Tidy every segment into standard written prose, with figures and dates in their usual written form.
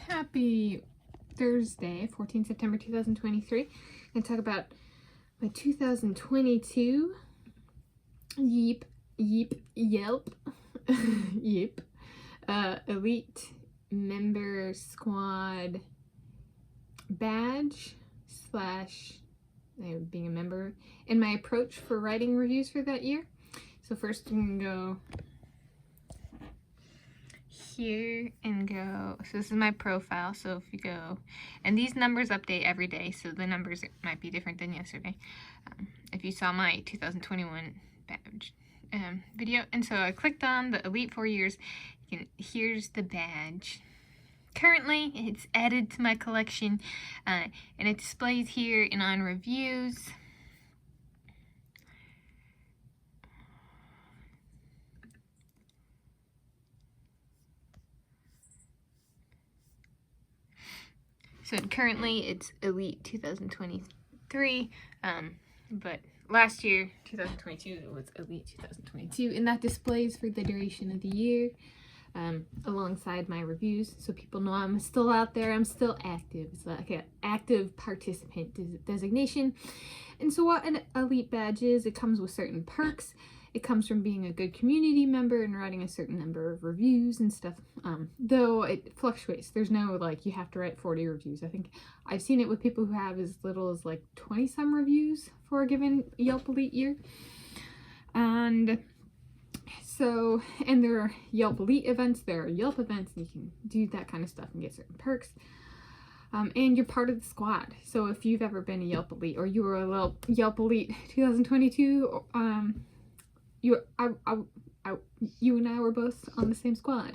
Happy Thursday, 14 September 2023. I'm going to talk about my 2022 Yelp Elite Member Squad Badge / being a member, and my approach for writing reviews for that year. So first I'm going to go here and go, so this is my profile. So if you go, and these numbers update every day, so the numbers might be different than yesterday. If you saw my 2021 badge video, and so I clicked on the Elite 4 years, here's the badge. Currently it's added to my collection, and it displays here and on reviews. So currently it's Elite 2023, but last year, 2022, it was Elite 2022, and that displays for the duration of the year, alongside my reviews, so people know I'm still out there, I'm still active. It's like an active participant designation. And so what an Elite badge is, it comes with certain perks. It comes from being a good community member and writing a certain number of reviews and stuff, though it fluctuates. There's no, like, you have to write 40 reviews. I think I've seen it with people who have as little as, like, 20-some reviews for a given Yelp Elite year. And so, and there are Yelp Elite events, there are Yelp events, and you can do that kind of stuff and get certain perks. And you're part of the squad. So if you've ever been a Yelp Elite, or you were a Yelp Elite 2022, you and I were both on the same squad.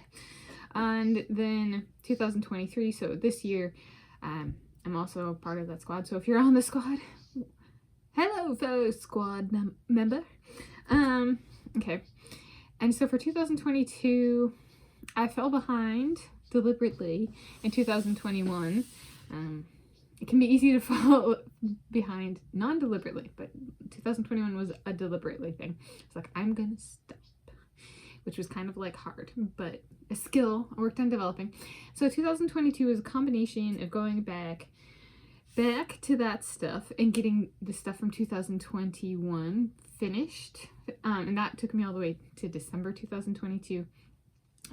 And then 2023, so this year, I'm also part of that squad. So if you're on the squad, hello fellow squad member. Okay. And so for 2022, I fell behind deliberately in 2021. It can be easy to fall behind non-deliberately, but 2021 was a deliberately thing. It's like, I'm gonna stop, which was kind of like hard, but a skill I worked on developing. So 2022 is a combination of going back to that stuff and getting the stuff from 2021 finished. And that took me all the way to December 2022.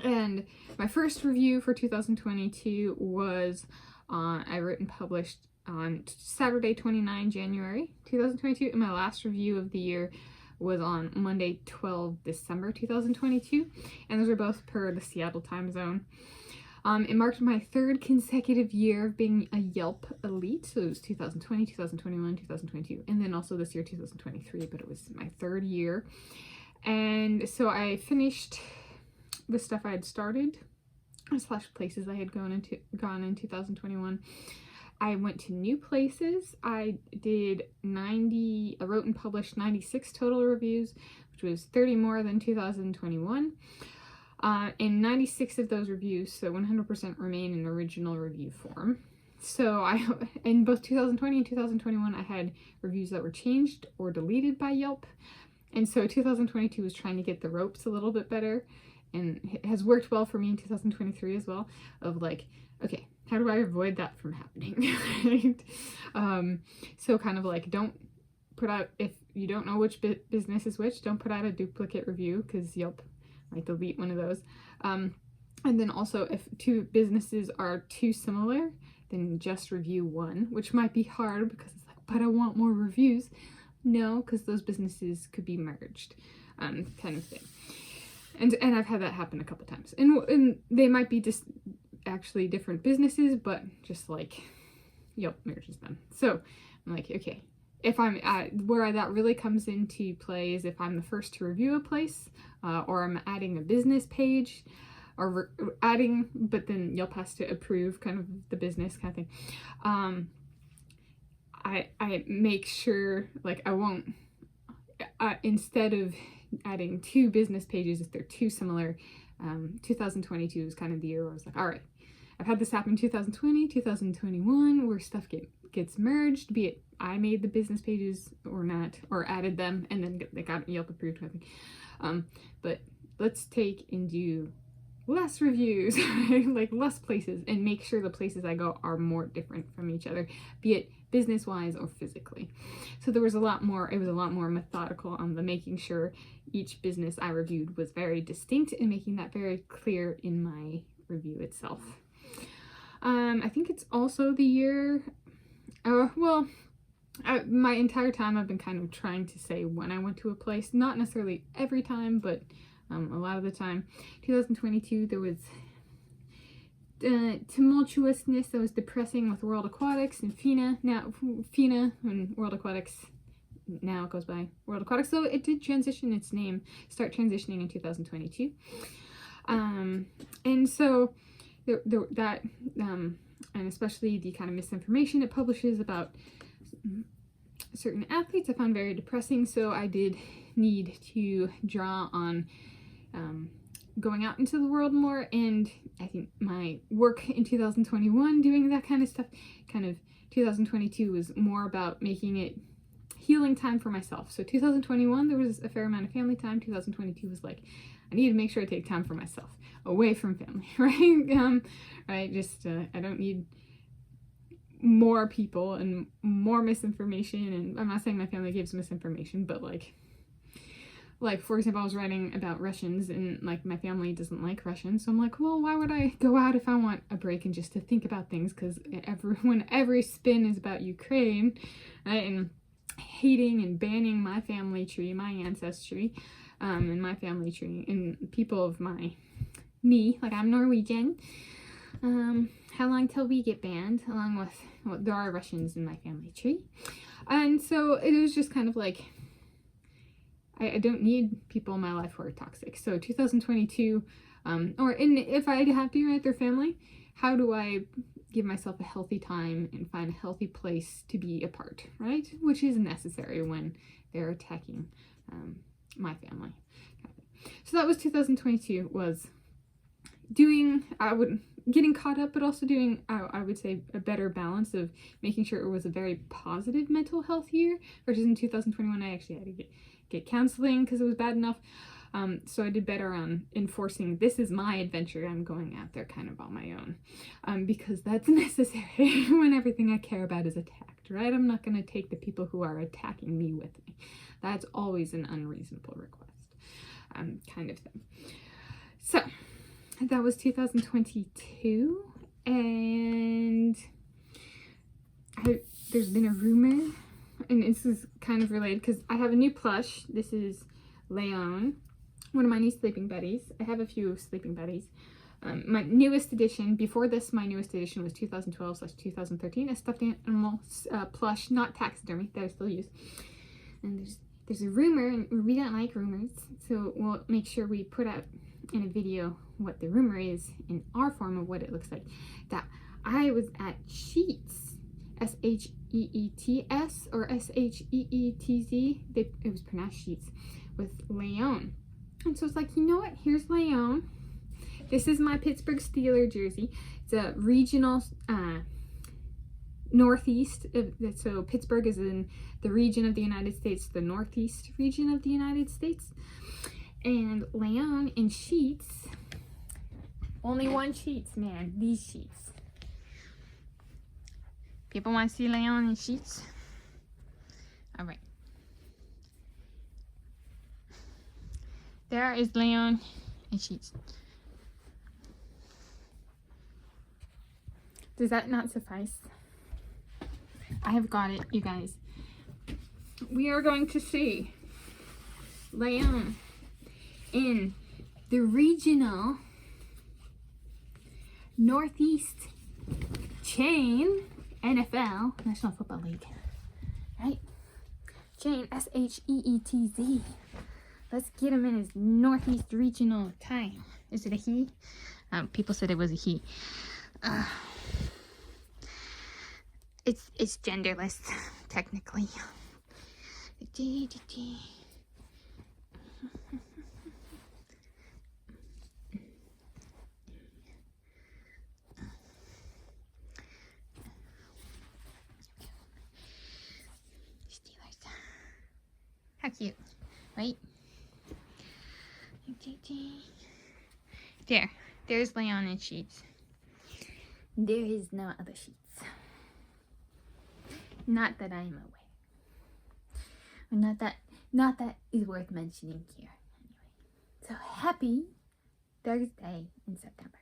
And my first review for 2022 was I wrote and published on Saturday, 29 January 2022, and my last review of the year was on Monday, 12 December 2022, and those are both per the Seattle time zone. It marked my third consecutive year of being a Yelp Elite, so it was 2020, 2021, 2022, and then also this year, 2023, but it was my third year. And so I finished the stuff I had started, / places I had gone in 2021. I went to new places. I wrote and published 96 total reviews, which was 30 more than 2021. And 96 of those reviews, so 100%, remain in original review form. So in both 2020 and 2021, I had reviews that were changed or deleted by Yelp. And so 2022 was trying to get the ropes a little bit better. And it has worked well for me in 2023 as well, of like, okay, how do I avoid that from happening? Right? So kind of like, don't put out, if you don't know which business is which, don't put out a duplicate review, because Yelp might delete one of those. And then also, if two businesses are too similar, then just review one, which might be hard because it's like, but I want more reviews. No, because those businesses could be merged, kind of thing. And I've had that happen a couple times. And they might be just actually different businesses, but just like Yelp merges them. So I'm like, okay, if I'm where that really comes into play is if I'm the first to review a place, or I'm adding a business page, or adding, but then Yelp has to approve kind of the business kind of thing. I make sure, like, I won't, instead of adding 2 business pages if they're too similar. 2022 is kind of the year where I was like, all right, I've had this happen in 2020, 2021, where stuff gets merged, be it I made the business pages or not, or added them, and then they got Yelp approved, I think. But let's take and do less reviews, like less places, and make sure the places I go are more different from each other, be it business-wise or physically. So there was a lot more, it was a lot more methodical on the making sure each business I reviewed was very distinct and making that very clear in my review itself. I think it's also the year, my entire time I've been kind of trying to say when I went to a place, not necessarily every time, but a lot of the time. 2022, there was tumultuousness that was depressing with World Aquatics and FINA and World Aquatics, now it goes by World Aquatics, so it did transition its name, start transitioning in 2022. And so and especially the kind of misinformation it publishes about certain athletes I found very depressing, so I did need to draw on going out into the world more, and I think my work in 2021 doing that kind of stuff, kind of 2022 was more about making it healing time for myself. So 2021 there was a fair amount of family time. 2022 was like, I need to make sure I take time for myself away from family, right? Right, just I don't need more people and more misinformation, and I'm not saying my family gives misinformation, but like for example, I was writing about Russians, and like my family doesn't like Russians, so I'm like, well, why would I go out if I want a break and just to think about things? Because when every spin is about Ukraine, right, and hating and banning my family tree, my ancestry, and my family tree, and people of me, like I'm Norwegian. How long till we get banned? Along with, well, there are Russians in my family tree, and so it was just kind of like, I don't need people in my life who are toxic. So 2022, if I have to write their family, how do I give myself a healthy time and find a healthy place to be apart, right? Which is necessary when they're attacking my family. So that was 2022, was getting caught up, but also doing, I would say, a better balance of making sure it was a very positive mental health year, versus in 2021, I actually had to get counseling because it was bad enough. So I did better on enforcing, this is my adventure, I'm going out there kind of on my own, because that's necessary when everything I care about is attacked, right? I'm not going to take the people who are attacking me with me. That's always an unreasonable request, kind of thing. So that was 2022, and there's been a rumor, and this is kind of related because I have a new plush. This is Leon, one of my new sleeping buddies. I have a few sleeping buddies. My newest edition, before this, my newest edition was 2012/2013, a stuffed animal plush, not taxidermy, that I still use. And there's a rumor, and we don't like rumors, so we'll make sure we put out in a video what the rumor is in our form of what it looks like, that I was at Sheets, SHEETS or SHEETZ, it was pronounced Sheets, with Leon. And so it's like, you know what, here's Leon. This is my Pittsburgh Steelers jersey. It's a regional northeast, so Pittsburgh is in the region of the United States, the northeast region of the United States. And Leon in Sheets, only one Sheets, man, these Sheets. People want to see Leon in Sheets? All right. There is Leon in Sheets. Does that not suffice? I have got it, you guys. We are going to see Leon in the regional Northeast chain NFL, National Football League, right? Chain, SHEETZ. Let's get him in his Northeast regional time. Is it a he? People said it was a he. It's genderless, technically. How cute, right? There. There's Leon's sheets. There is no other sheets. Not that I am aware. Not that is worth mentioning here. Anyway. So happy Thursday in September.